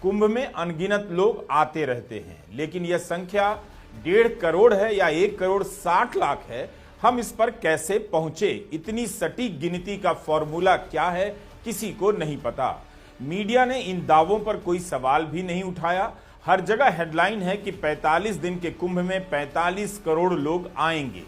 कुंभ में अनगिनत लोग आते रहते हैं, लेकिन यह संख्या 1.5 करोड़ है या 1,60,00,000 है, हम इस पर कैसे पहुंचे? इतनी सटीक गिनती का फॉर्मूला क्या है, किसी को नहीं पता। मीडिया ने इन दावों पर कोई सवाल भी नहीं उठाया। हर जगह हेडलाइन है कि 45 दिन के कुंभ में 45 करोड़ लोग आएंगे।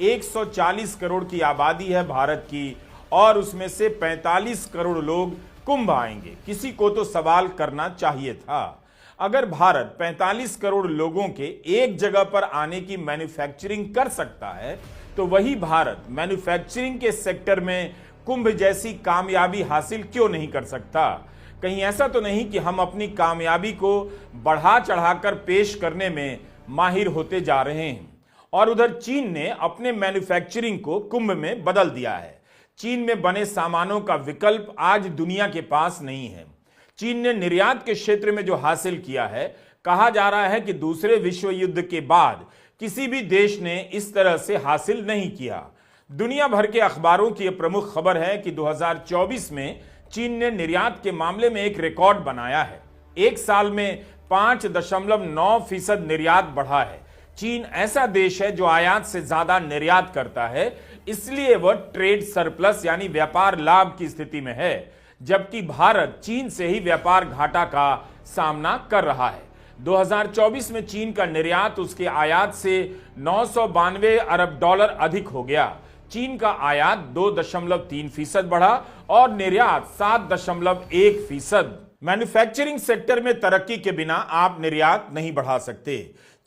140 करोड़ की आबादी है भारत की और उसमें से 45 करोड़ लोग कुंभ आएंगे। किसी को तो सवाल करना चाहिए था। अगर भारत 45 करोड़ लोगों के एक जगह पर आने की मैन्युफैक्चरिंग कर सकता है तो वही भारत मैन्युफैक्चरिंग के सेक्टर में कुंभ जैसी कामयाबी हासिल क्यों नहीं कर सकता? कहीं ऐसा तो नहीं कि हम अपनी कामयाबी को बढ़ा चढ़ाकर पेश करने में माहिर होते जा रहे हैं। और उधर चीन ने अपने मैन्युफैक्चरिंग को कुंभ में बदल दिया है। चीन में बने सामानों का विकल्प आज दुनिया के पास नहीं है। चीन ने निर्यात के क्षेत्र में जो हासिल किया है, कहा जा रहा है कि दूसरे विश्व युद्ध के बाद किसी भी देश ने इस तरह से हासिल नहीं किया। दुनिया भर के अखबारों की यह प्रमुख खबर है कि 2024 में चीन ने निर्यात के मामले में एक रिकॉर्ड बनाया है। एक साल में 5.9% निर्यात बढ़ा है। चीन ऐसा देश है जो आयात से ज्यादा निर्यात करता है, इसलिए वह ट्रेड सरप्लस यानी व्यापार लाभ की स्थिति में है, जबकि भारत चीन से ही व्यापार घाटा का सामना कर रहा है। 2024 में चीन का निर्यात उसके आयात से 992 अरब डॉलर अधिक हो गया। चीन का आयात 2.3% बढ़ा और निर्यात 7.1%। मैन्युफैक्चरिंग सेक्टर में तरक्की के बिना आप निर्यात नहीं बढ़ा सकते।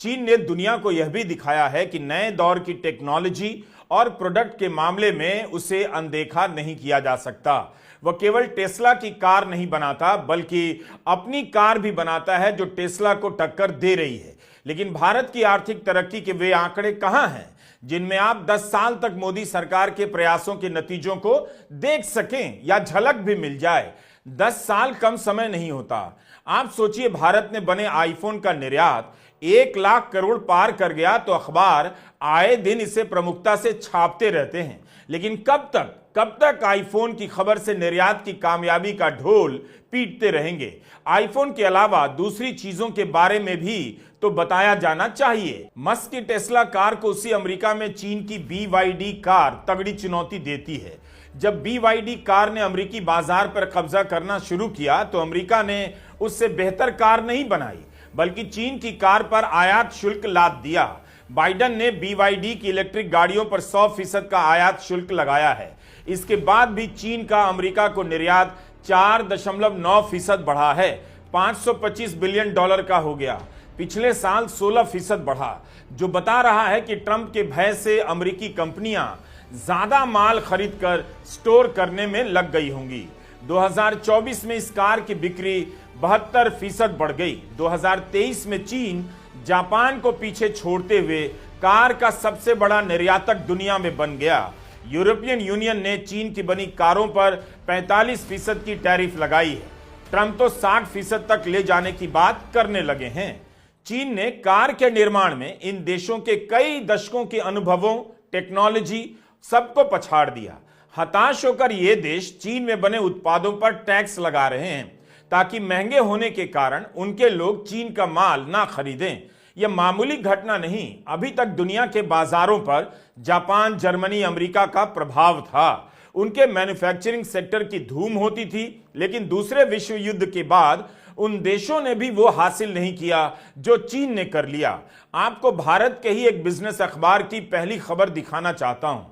चीन ने दुनिया को यह भी दिखाया है कि नए दौर की टेक्नोलॉजी और प्रोडक्ट के मामले में उसे अनदेखा नहीं किया जा सकता। वह केवल टेस्ला की कार नहीं बनाता, बल्कि अपनी कार भी बनाता है जो टेस्ला को टक्कर दे रही है। लेकिन भारत की आर्थिक तरक्की के वे आंकड़े कहां हैं जिनमें आप 10 साल तक मोदी सरकार के प्रयासों के नतीजों को देख सकें या झलक भी मिल जाए? 10 साल कम समय नहीं होता। आप सोचिए, भारत ने बने आईफोन का निर्यात 1 लाख करोड़ पार कर गया तो अखबार आए दिन इसे प्रमुखता से छापते रहते हैं। लेकिन कब तक आईफोन की खबर से निर्यात की कामयाबी का ढोल पीटते रहेंगे? आईफोन के अलावा दूसरी चीजों के बारे में भी तो बताया जाना चाहिए। मस्क की टेस्ला कार को उसी अमेरिका में चीन की BYD कार तगड़ी चुनौती देती है। जब BYD कार ने अमेरिकी बाजार पर कब्जा करना शुरू किया तो अमेरिका ने उससे बेहतर कार नहीं बनाई, बल्कि चीन की कार पर आयात शुल्क लाद दिया। बाइडन ने BYD की इलेक्ट्रिक गाड़ियों पर 100% का आयात शुल्क लगाया है। इसके बाद भी चीन का अमेरिका को निर्यात 4.9% बढ़ा है, 525 बिलियन डॉलर का हो गया। पिछले साल 16% बढ़ा, जो बता रहा है कि ट्रंप के भय से अमेरिकी कंपनियां ज्यादा माल खरीदकर स्टोर करने में लग गई होंगी। 2024 में इस कार की बिक्री 72% बढ़ गई। 2023 में चीन जापान को पीछे छोड़ते हुए कार का सबसे बड़ा निर्यातक दुनिया में बन गया। यूरोपियन यूनियन ने चीन की बनी कारों पर 45% की टैरिफ लगाई है। ट्रंप तो 60% तक ले जाने की बात करने लगे हैं। चीन ने कार के निर्माण में इन देशों के कई दशकों के अनुभवों, टेक्नोलॉजी सबको पछाड़ दिया। हताश होकर ये देश चीन में बने उत्पादों पर टैक्स लगा रहे हैं ताकि महंगे होने के कारण उनके लोग चीन का माल ना खरीदें। यह मामूली घटना नहीं, अभी तक दुनिया के बाजारों पर जापान, जर्मनी, अमेरिका का प्रभाव था। उनके मैन्युफैक्चरिंग सेक्टर की धूम होती थी, लेकिन दूसरे विश्व युद्ध के बाद उन देशों ने भी वो हासिल नहीं किया जो चीन ने कर लिया। आपको भारत के ही एक बिजनेस अखबार की पहली खबर दिखाना चाहता हूं।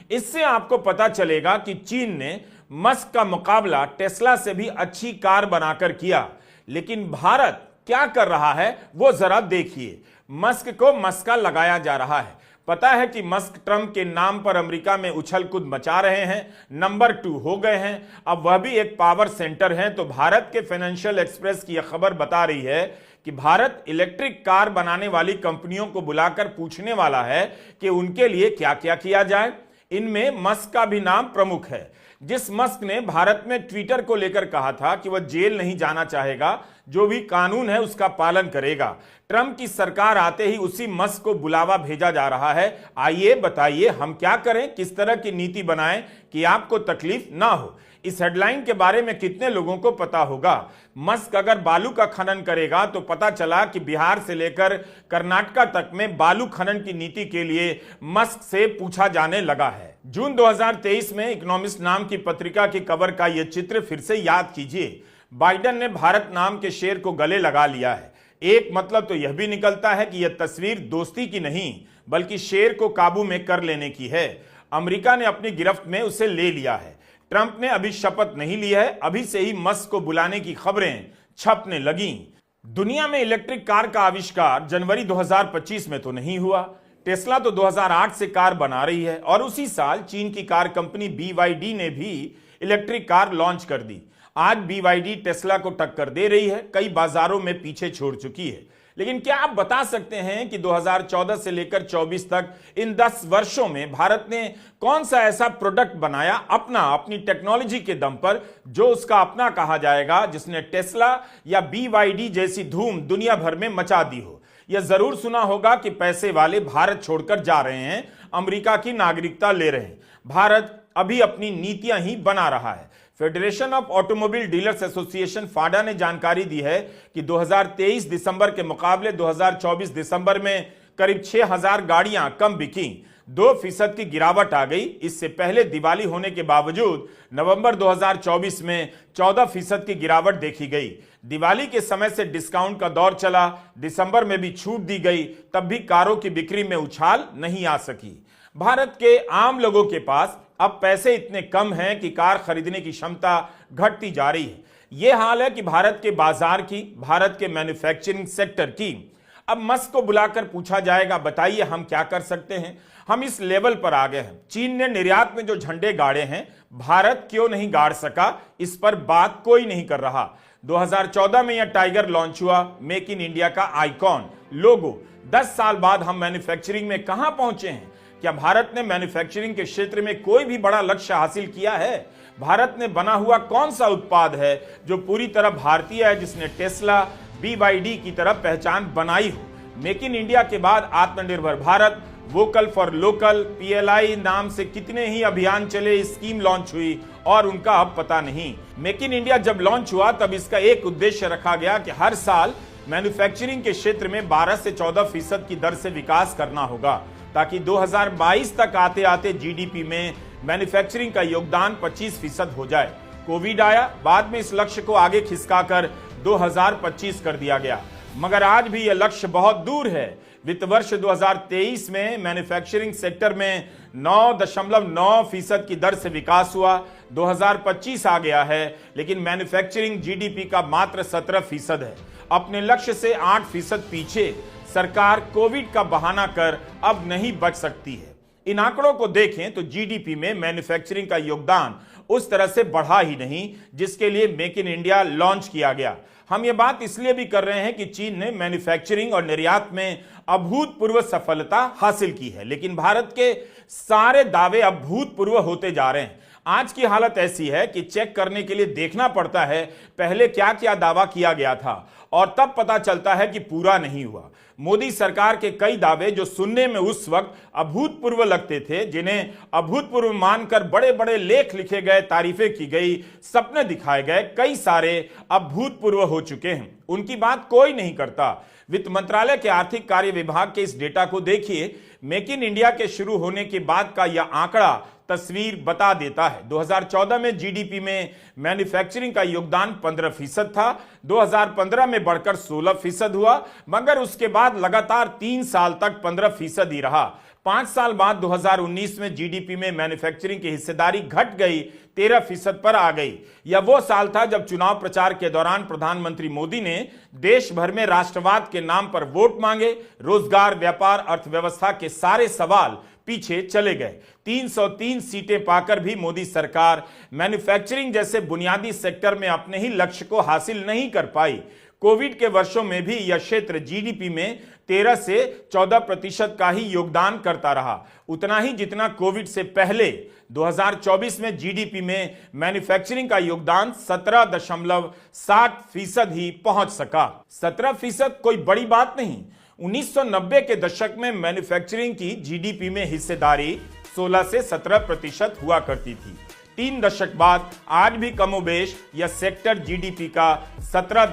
इससे आपको पता चलेगा कि चीन ने मस्क का मुकाबला टेस्ला से भी अच्छी कार बनाकर किया। लेकिन भारत क्या कर रहा है वो जरा देखिए। मस्क को मस्का लगाया जा रहा है। पता है कि मस्क ट्रंप के नाम पर अमेरिका में उछल कूद मचा रहे हैं, नंबर 2 हो गए हैं, अब वह भी एक पावर सेंटर है। तो भारत के फाइनेंशियल एक्सप्रेस की यह खबर बता रही है कि भारत इलेक्ट्रिक कार बनाने वाली कंपनियों को बुलाकर पूछने वाला है कि उनके लिए क्या क्या किया जाए। इनमें मस्क का भी नाम प्रमुख है। जिस मस्क ने भारत में ट्विटर को लेकर कहा था कि वह जेल नहीं जाना चाहेगा, जो भी कानून है उसका पालन करेगा। ट्रंप की सरकार आते ही उसी मस्क को बुलावा भेजा जा रहा है। आइए बताइए हम क्या करें, किस तरह की नीति बनाएं कि आपको तकलीफ ना हो। इस हेडलाइन के बारे में कितने लोगों को पता होगा? मस्क अगर बालू का खनन करेगा तो पता चला कि बिहार से लेकर कर्नाटक तक में बालू खनन की नीति के लिए मस्क से पूछा जाने लगा है। जून 2023 में इकोनॉमिस्ट नाम की पत्रिका की कवर का यह चित्र फिर से याद कीजिए। बाइडेन ने भारत नाम के शेर को गले लगा लिया है। एक मतलब तो यह भी निकलता है कि यह तस्वीर दोस्ती की नहीं बल्कि शेर को काबू में कर लेने की है। अमेरिका ने अपनी गिरफ्त में उसे ले लिया है। ट्रंप ने अभी शपथ नहीं ली है, अभी से ही मस्क को बुलाने की खबरें छपने लगी। दुनिया में इलेक्ट्रिक कार का आविष्कार जनवरी 2025 में तो नहीं हुआ। टेस्ला तो 2008 से कार बना रही है और उसी साल चीन की कार कंपनी BYD ने भी इलेक्ट्रिक कार लॉन्च कर दी। आज BYD टेस्ला को टक्कर दे रही है, कई बाजारों में पीछे छोड़ चुकी है। लेकिन क्या आप बता सकते हैं कि 2014 से लेकर 24 तक इन 10 वर्षों में भारत ने कौन सा ऐसा प्रोडक्ट बनाया अपनी टेक्नोलॉजी के दम पर जो उसका अपना कहा जाएगा, जिसने टेस्ला या BYD जैसी धूम दुनिया भर में मचा दी हो? यह जरूर सुना होगा कि पैसे वाले भारत छोड़कर जा रहे हैं, अमेरिका की नागरिकता ले रहे हैं। भारत अभी अपनी नीतियां ही बना रहा है। Federation of automobile dealers association FADA ने जानकारी दी है कि 2023 दिसंबर के मुकाबले 2024 दिसंबर में करीब 6000 गाड़ियां कम बिकी, 2% की गिरावट आ गई। इससे पहले दिवाली होने के बावजूद नवंबर 2024 में 14% की गिरावट देखी गई। दिवाली के समय से डिस्काउंट का दौर चला, दिसंबर में भी छूट दी गई, तब भी कारों की बिक्री में उछाल नहीं आ सकी। भारत के आम लोगों के पास अब पैसे इतने कम हैं कि कार खरीदने की क्षमता घटती जा रही है। यह हाल है कि भारत के बाजार की, भारत के मैन्युफैक्चरिंग सेक्टर की। अब मस्क को बुलाकर पूछा जाएगा, बताइए हम क्या कर सकते हैं? हम इस लेवल पर आ गए हैं। चीन ने निर्यात में जो झंडे गाड़े हैं, भारत क्यों नहीं गाड़ सका? इस पर बात कोई नहीं कर रहा। 2014 में यह टाइगर लॉन्च हुआ, मेक इन इंडिया का आइकॉन लोगो। 10 साल बाद हम मैन्युफैक्चरिंग में कहां पहुंचे हैं? क्या भारत ने मैन्युफैक्चरिंग के क्षेत्र में कोई भी बड़ा लक्ष्य हासिल किया है? भारत ने बना हुआ कौन सा उत्पाद है जो पूरी तरह भारतीय है, जिसने टेस्ला BYD की तरह पहचान बनाई हो? मेक इन इंडिया के बाद आत्मनिर्भर Bharat, vocal for local, PLI नाम से कितने ही अभियान चले, स्कीम लॉन्च हुई और उनका अब पता नहीं। मेक इन इंडिया जब लॉन्च हुआ तब इसका एक उद्देश्य रखा गया कि हर साल मैन्युफैक्चरिंग के क्षेत्र में 12 से 14% की दर से विकास करना होगा, ताकि 2022 तक आते आते GDP में मैन्युफैक्चरिंग का योगदान 25% हो जाए। कोविड आया, बाद में इस लक्ष्य को आगे खिसकाकर 2025 कर दिया गया, मगर आज भी यह लक्ष्य बहुत दूर है। वित्त वर्ष 2023 में मैन्युफैक्चरिंग सेक्टर में 9.9% की दर से विकास हुआ। 2025 आ गया है, लेकिन मैन्युफैक्चरिंग GDP का मात्र 17% है। अपने लक्ष्य से 8% पीछे। सरकार कोविड का बहाना कर अब नहीं बच सकती है। इन आंकड़ों को देखें तो GDP में मैन्युफैक्चरिंग का योगदान उस तरह से बढ़ा ही नहीं जिसके लिए मेक इन इंडिया लॉन्च किया गया। हम ये बात इसलिए भी कर रहे हैं कि चीन ने मैन्युफैक्चरिंग और निर्यात में अभूतपूर्व सफलता हासिल की है, लेकिन भारत के सारे दावे अभूतपूर्व होते जा रहे हैं। आज की हालत ऐसी है कि चेक करने के लिए देखना पड़ता है पहले क्या क्या दावा किया गया था, और तब पता चलता है कि पूरा नहीं हुआ। मोदी सरकार के कई दावे जो सुनने में उस वक्त अभूतपूर्व लगते थे, जिन्हें अभूतपूर्व मानकर बड़े बड़े लेख लिखे गए, तारीफें की गई, सपने दिखाए गए, कई सारे अभूतपूर्व हो चुके हैं। उनकी बात कोई नहीं करता। वित्त मंत्रालय के आर्थिक कार्य विभाग के इस डेटा को देखिए। मेक इन इंडिया के शुरू होने के बाद का यह आंकड़ा तस्वीर बता देता है। 2014 में GDP में मैन्युफैक्चरिंग का योगदान 15% था, 2015 में बढ़कर 16% हुआ, मगर उसके बाद लगातार 3 साल तक 15% ही रहा। 5 साल बाद 2019 में GDP में मैन्युफैक्चरिंग की हिस्सेदारी घट गई, 13% पर आ गई। यह वो साल था जब चुनाव प्रचार के दौरान प्रधानमंत्री मोदी ने देश भर में राष्ट्रवाद के नाम पर वोट मांगे। रोजगार, व्यापार, अर्थव्यवस्था के सारे सवाल पीछे चले गए। 303 सीटें पाकर भी मोदी सरकार मैन्युफैक्चरिंग जैसे बुनियादी सेक्टर में अपने ही लक्ष्य को हासिल नहीं कर पाई। कोविड के वर्षों में भी यह क्षेत्र GDP में 13 से 14% का ही योगदान करता रहा, उतना ही जितना कोविड से पहले। 2024 में GDP में मैन्युफैक्चरिंग का योगदान 17.7% ही पहुंच सका। 17% कोई बड़ी बात नहीं। 1990 के दशक में मैन्युफैक्चरिंग की GDP में हिस्सेदारी 16 से 17% हुआ करती थी। 3 दशक बाद आज भी कमोबेश यह सेक्टर जीडीपी का 17